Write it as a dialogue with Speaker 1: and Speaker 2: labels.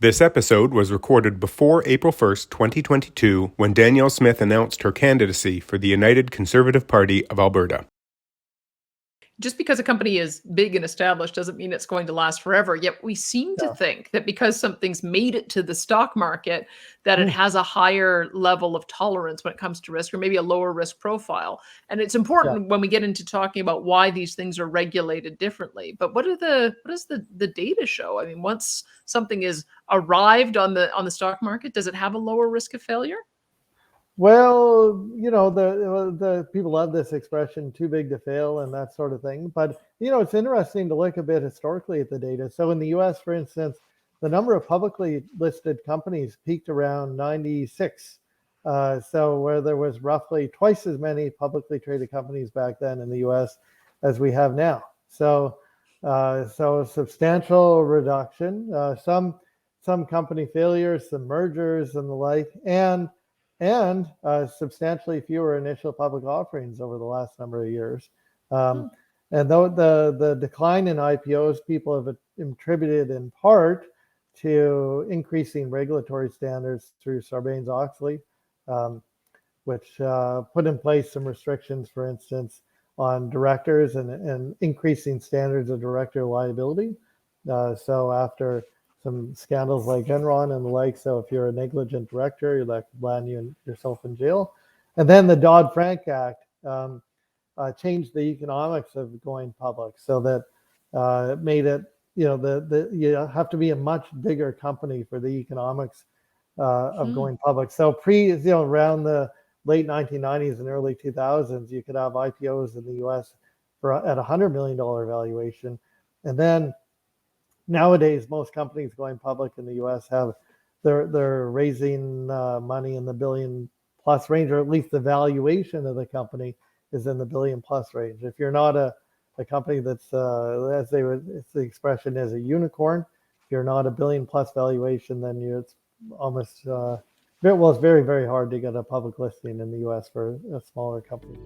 Speaker 1: This episode was recorded before April 1st, 2022, when Danielle Smith announced her candidacy for the United Conservative Party of Alberta.
Speaker 2: Just because a company is big and established doesn't mean it's going to last forever. Yet we seem to think that because something's made it to the stock market, that it has a higher level of tolerance when it comes to risk, or maybe a lower risk profile. And it's important when we get into talking about why these things are regulated differently. But what does the data show? I mean, once something is arrived on the stock market, does it have a lower risk of failure?
Speaker 3: Well, the people love this expression, too big to fail and that sort of thing. But, it's interesting to look a bit historically at the data. So in the US, for instance, the number of publicly listed companies peaked around 96. So where there was roughly twice as many publicly traded companies back then in the US as we have now. So a substantial reduction, some company failures, some mergers and the like, and substantially fewer initial public offerings over the last number of years. And though the decline in IPOs, people have attributed in part to increasing regulatory standards through Sarbanes-Oxley, which put in place some restrictions, for instance, on directors and increasing standards of director liability. So after some scandals like Enron and the like. So if you're a negligent director, that could land you yourself in jail. And then the Dodd-Frank Act changed the economics of going public, so that it made it, you have to be a much bigger company for the economics of going public. So around the late 1990s and early 2000s, you could have IPOs in the US at $100 million valuation, and then nowadays, most companies going public in the U.S. they're raising money in the billion plus range, or at least the valuation of the company is in the billion plus range. If you're not a company that's the expression is a unicorn, if you're not a billion plus valuation, then it's almost it's very, very hard to get a public listing in the U.S. for a smaller company.